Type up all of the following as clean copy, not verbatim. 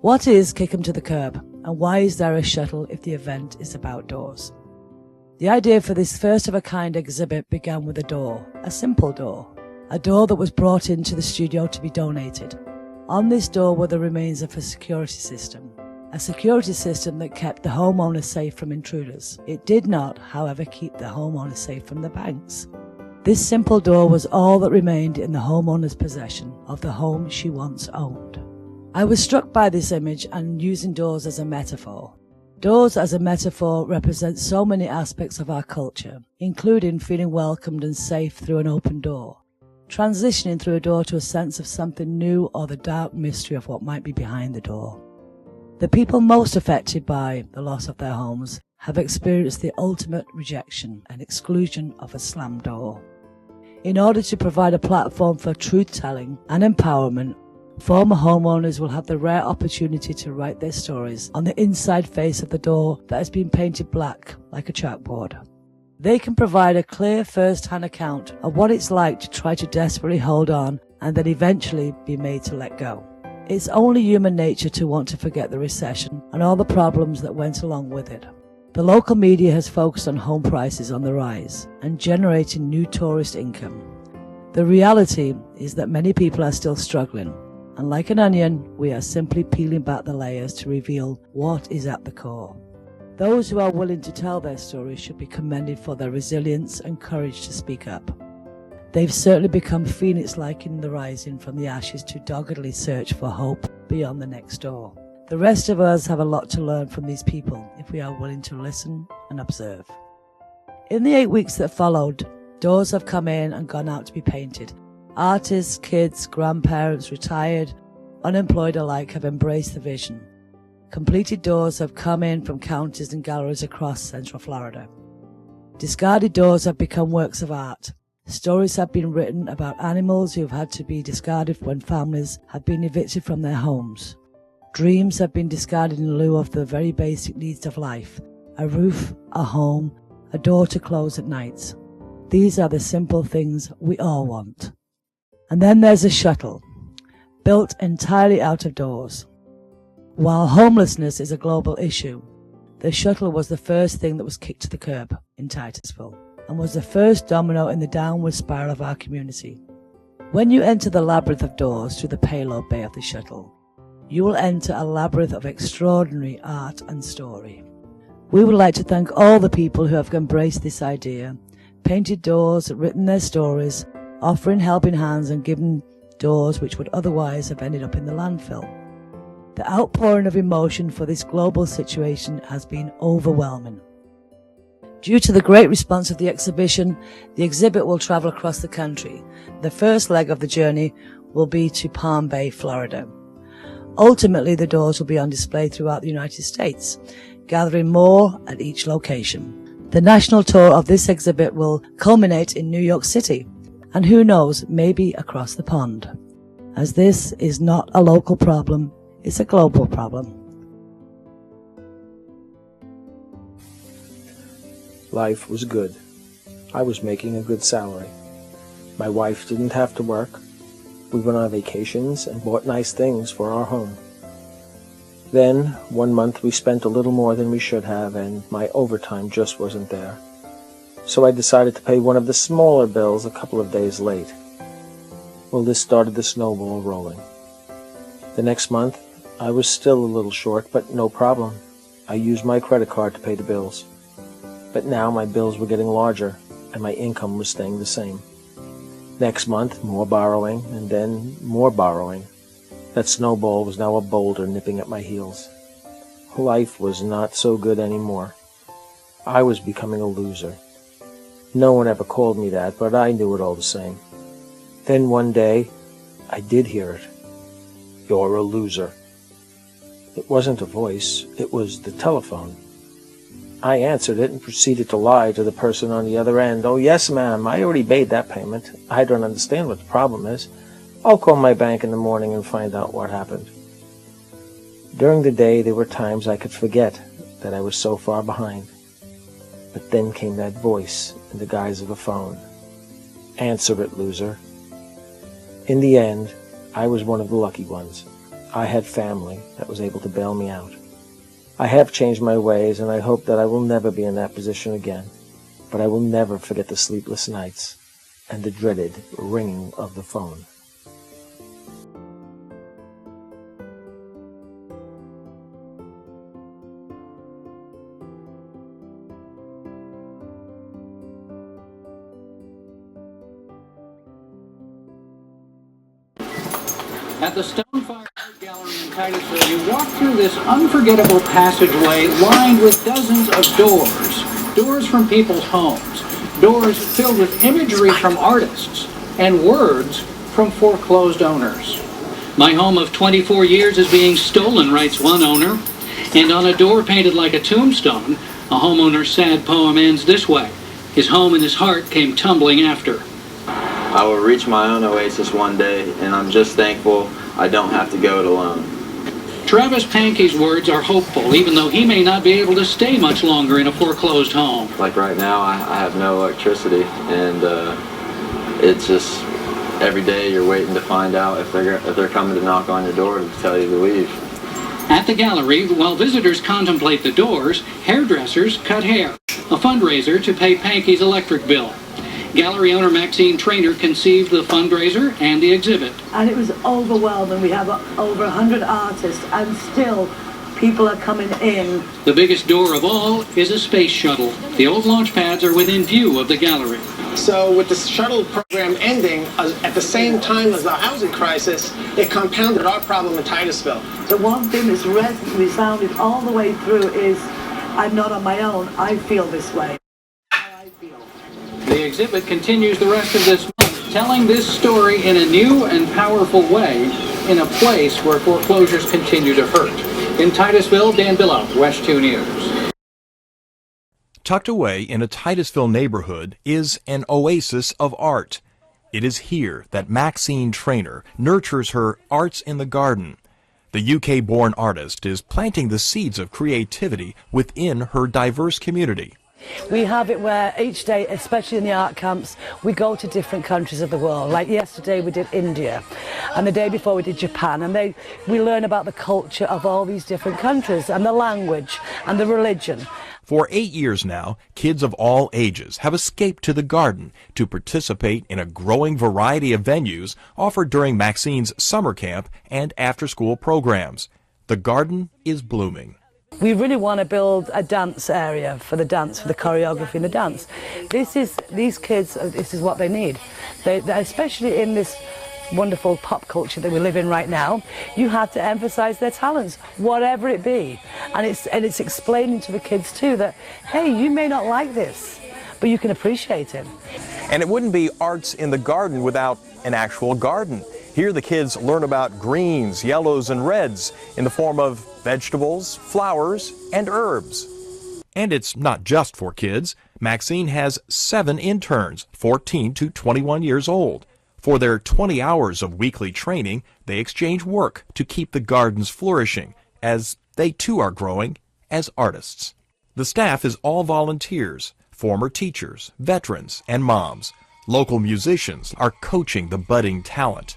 What is Kick 'em to the Curb, and why is there a shuttle if the event is about doors? The idea for this first-of-a-kind exhibit began with a door, a simple door, a door that was brought into the studio to be donated. On this door were the remains of a security system that kept the homeowner safe from intruders. It did not, however, keep the homeowner safe from the banks. This simple door was all that remained in the homeowner's possession of the home she once owned. I was struck by this image and using doors as a metaphor. Doors as a metaphor represent so many aspects of our culture, including feeling welcomed and safe through an open door, transitioning through a door to a sense of something new or the dark mystery of what might be behind the door. The people most affected by the loss of their homes have experienced the ultimate rejection and exclusion of a slammed door. In order to provide a platform for truth-telling and empowerment, former homeowners will have the rare opportunity to write their stories on the inside face of the door that has been painted black like a chalkboard. They can provide a clear first-hand account of what it's like to try to desperately hold on and then eventually be made to let go. It's only human nature to want to forget the recession and all the problems that went along with it. The local media has focused on home prices on the rise and generating new tourist income. The reality is that many people are still struggling, and like an onion, we are simply peeling back the layers to reveal what is at the core. Those who are willing to tell their stories should be commended for their resilience and courage to speak up. They've certainly become phoenix-like in the rising from the ashes to doggedly search for hope beyond the next door. The rest of us have a lot to learn from these people if we are willing to listen and observe. In the 8 weeks that followed, doors have come in and gone out to be painted. Artists, kids, grandparents, retired, unemployed alike have embraced the vision. Completed doors have come in from counties and galleries across Central Florida. Discarded doors have become works of art. Stories have been written about animals who have had to be discarded when families have been evicted from their homes. Dreams have been discarded in lieu of the very basic needs of life: a roof, a home, a door to close at night. These are the simple things we all want. And then there's a shuttle, built entirely out of doors. While homelessness is a global issue, the shuttle was the first thing that was kicked to the curb in Titusville, and was the first domino in the downward spiral of our community. When you enter the labyrinth of doors through the payload bay of the shuttle, you will enter a labyrinth of extraordinary art and story. We would like to thank all the people who have embraced this idea, painted doors, written their stories, offering helping hands and given doors which would otherwise have ended up in the landfill. The outpouring of emotion for this global situation has been overwhelming. Due to the great response of the exhibition, the exhibit will travel across the country. The first leg of the journey will be to Palm Bay, Florida. Ultimately, the doors will be on display throughout the United States, gathering more at each location. The national tour of this exhibit will culminate in New York City, and who knows, maybe across the pond. As this is not a local problem, it's a global problem. Life was good. I was making a good salary. My wife didn't have to work. We went on vacations and bought nice things for our home. Then, one month we spent a little more than we should have, and my overtime just wasn't there. So I decided to pay one of the smaller bills a couple of days late. Well, this started the snowball rolling. The next month, I was still a little short, but no problem. I used my credit card to pay the bills. But now my bills were getting larger, and my income was staying the same. Next month, more borrowing, and then more borrowing. That snowball was now a boulder nipping at my heels. Life was not so good anymore. I was becoming a loser. No one ever called me that, but I knew it all the same. Then one day, I did hear it. "You're a loser." It wasn't a voice, it was the telephone. I answered it and proceeded to lie to the person on the other end. "Oh, yes, ma'am, I already made that payment. I don't understand what the problem is. I'll call my bank in the morning and find out what happened." During the day, there were times I could forget that I was so far behind. But then came that voice in the guise of a phone. "Answer it, loser." In the end, I was one of the lucky ones. I had family that was able to bail me out. I have changed my ways, and I hope that I will never be in that position again. But I will never forget the sleepless nights and the dreaded ringing of the phone. At the StoneFire Art Gallery in Titusville, you walk through this unforgettable passageway lined with dozens of doors. Doors from people's homes. Doors filled with imagery from artists and words from foreclosed owners. My home of 24 years is being stolen, writes one owner. And on a door painted like a tombstone, a homeowner's sad poem ends this way. His home and his heart came tumbling after. I will reach my own oasis one day, and I'm just thankful I don't have to go it alone. Travis Pankey's words are hopeful, even though he may not be able to stay much longer in a foreclosed home. Like right now, I have no electricity, and it's just every day you're waiting to find out if they're coming to knock on your door to tell you to leave. At the gallery, while visitors contemplate the doors, hairdressers cut hair, a fundraiser to pay Pankey's electric bill. Gallery owner Maxine Trainer conceived the fundraiser and the exhibit. And it was overwhelming. We have over 100 artists, and still people are coming in. The biggest door of all is a space shuttle. The old launch pads are within view of the gallery. So with the shuttle program ending at the same time as the housing crisis, it compounded our problem in Titusville. The one thing that's resounded all the way through is, I'm not on my own, I feel this way. The exhibit continues the rest of this month, telling this story in a new and powerful way in a place where foreclosures continue to hurt. In Titusville, Dan Billow, WESH 2 News. Tucked away in a Titusville neighborhood is an oasis of art. It is here that Maxine Trainer nurtures her Arts in the Garden. The UK-born artist is planting the seeds of creativity within her diverse community. We have it where each day, especially in the art camps, we go to different countries of the world. Like yesterday we did India, and the day before we did Japan, and we learn about the culture of all these different countries, and the language, and the religion. For 8 years now, kids of all ages have escaped to the garden to participate in a growing variety of venues offered during Maxine's summer camp and after-school programs. The garden is blooming. We really want to build a dance area for the dance, for the choreography and the dance. These kids, this is what they need. They, especially in this wonderful pop culture that we live in right now, you have to emphasize their talents, whatever it be. And it's explaining to the kids too that, hey, you may not like this, but you can appreciate it. And it wouldn't be Arts in the Garden without an actual garden. Here the kids learn about greens, yellows, and reds in the form of vegetables, flowers, and herbs. And it's not just for kids. Maxine has 7 interns, 14 to 21 years old. For their 20 hours of weekly training, they exchange work to keep the gardens flourishing, as they too are growing as artists. The staff is all volunteers, former teachers, veterans, and moms. Local musicians are coaching the budding talent.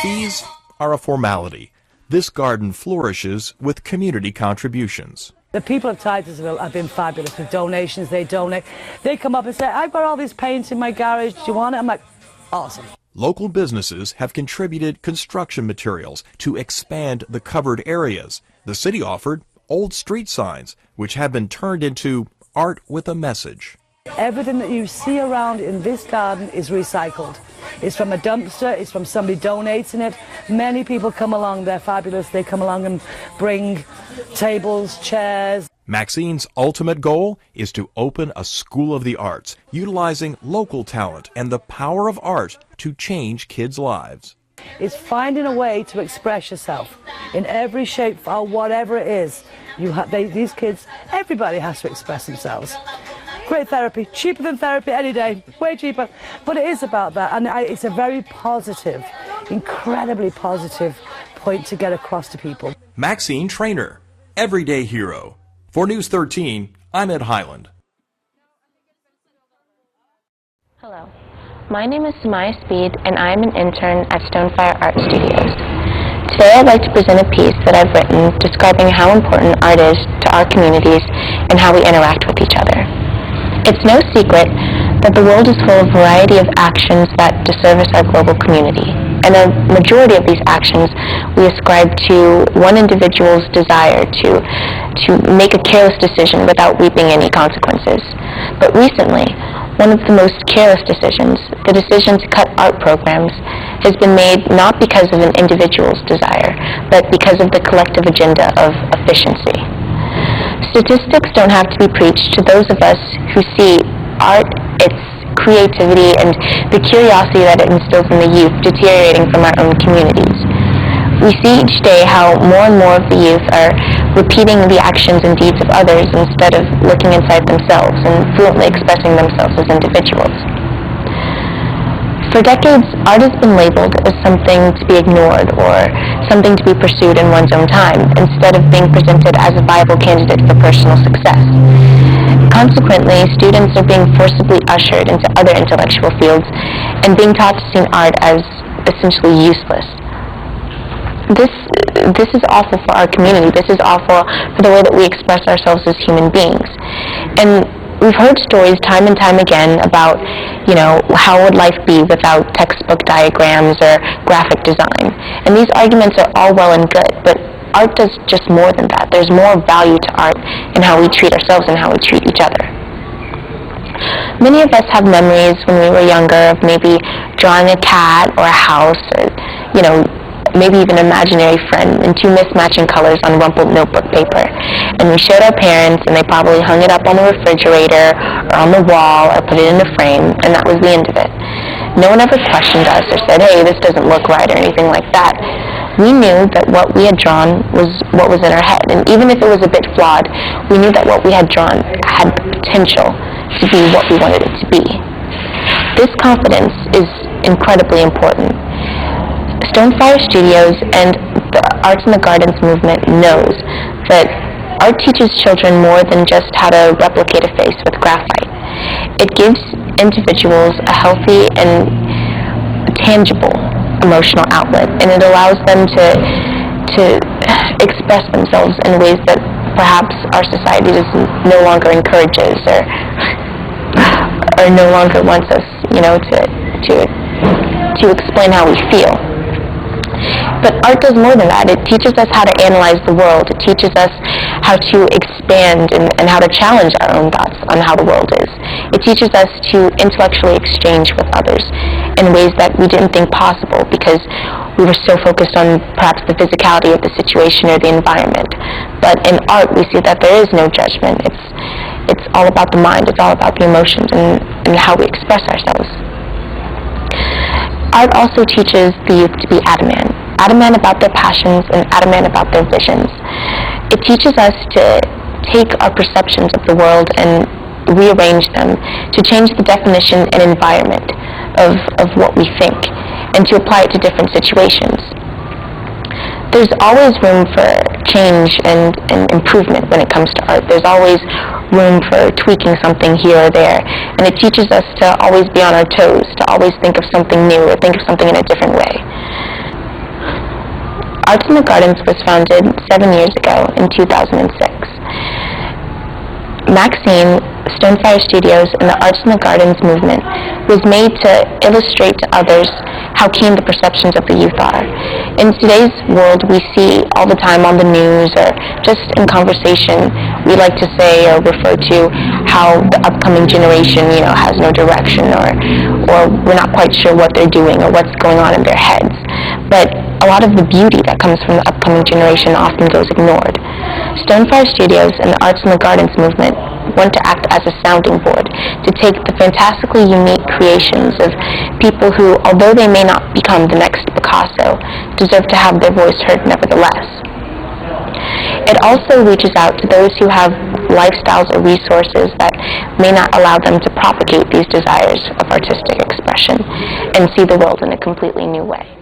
Fees are a formality. This garden flourishes with community contributions. The people of Titusville have been fabulous with donations. They donate. They come up and say, I've got all these paints in my garage. Do you want it? I'm like, awesome. Local businesses have contributed construction materials to expand the covered areas. The city offered old street signs, which have been turned into art with a message. Everything that you see around in this garden is recycled. It's from a dumpster, it's from somebody donating it. Many people come along, they're fabulous. They come along and bring tables, chairs. Maxine's ultimate goal is to open a school of the arts, utilizing local talent and the power of art to change kids' lives. It's finding a way to express yourself in every shape or whatever it is. These kids, everybody has to express themselves. Great therapy, cheaper than therapy any day, way cheaper. But it is about that, and it's a very positive, incredibly positive point to get across to people. Maxine Trainer, everyday hero. For News 13, I'm Ed Highland. Hello. My name is Samaya Speed, and I am an intern at StoneFire Studios. Today I'd like to present a piece that I've written describing how important art is to our communities and how we interact with each other. It's no secret that the world is full of a variety of actions that disservice our global community, and a majority of these actions we ascribe to one individual's desire to make a careless decision without reaping any consequences. But recently, one of the most careless decisions, the decision to cut art programs, has been made not because of an individual's desire, but because of the collective agenda of efficiency. Statistics don't have to be preached to those of us who see art, its creativity, and the curiosity that it instills in the youth deteriorating from our own communities. We see each day how more and more of the youth are repeating the actions and deeds of others instead of looking inside themselves and fluently expressing themselves as individuals. For decades, art has been labeled as something to be ignored or something to be pursued in one's own time, instead of being presented as a viable candidate for personal success. Consequently, students are being forcibly ushered into other intellectual fields and being taught to see art as essentially useless. This is awful for our community. This is awful for the way that we express ourselves as human beings. And we've heard stories time and time again about, how would life be without textbook diagrams or graphic design? And these arguments are all well and good, but art does just more than that. There's more value to art in how we treat ourselves and how we treat each other. Many of us have memories when we were younger of maybe drawing a cat or a house or, maybe even an imaginary friend in two mismatching colors on rumpled notebook paper. And we showed our parents, and they probably hung it up on the refrigerator or on the wall or put it in a frame, and that was the end of it. No one ever questioned us or said, hey, this doesn't look right or anything like that. We knew that what we had drawn was what was in our head, and even if it was a bit flawed, we knew that what we had drawn had the potential to be what we wanted it to be. This confidence is incredibly important. StoneFire Studios and the Arts in the Gardens movement knows that art teaches children more than just how to replicate a face with graphite. It gives individuals a healthy and tangible emotional outlet, and it allows them to express themselves in ways that perhaps our society no longer encourages or no longer wants us, to explain how we feel. But art does more than that. It teaches us how to analyze the world. It teaches us how to expand and how to challenge our own thoughts on how the world is. It teaches us to intellectually exchange with others in ways that we didn't think possible because we were so focused on perhaps the physicality of the situation or the environment. But in art, we see that there is no judgment. It's all about the mind. It's all about the emotions and how we express ourselves. Art also teaches the youth to be adamant about their passions and adamant about their visions. It teaches us to take our perceptions of the world and rearrange them, to change the definition and environment of what we think, and to apply it to different situations. There's always room for change and improvement when it comes to art. There's always room for tweaking something here or there, and it teaches us to always be on our toes, to always think of something new or think of something in a different way. Arts in the Gardens was founded 7 years ago in 2006. Maxine, StoneFire Studios, and the Arts in the Gardens movement was made to illustrate to others how keen the perceptions of the youth are. In today's world, we see all the time on the news or just in conversation, we like to say or refer to how the upcoming generation, has no direction or we're not quite sure what they're doing or what's going on in their heads. But a lot of the beauty that comes from the upcoming generation often goes ignored. StoneFire Studios and the Arts in the Gardens movement want to act as a sounding board to take the fantastically unique creations of people who, although they may not become the next Picasso, deserve to have their voice heard nevertheless. It also reaches out to those who have lifestyles or resources that may not allow them to propagate these desires of artistic expression and see the world in a completely new way.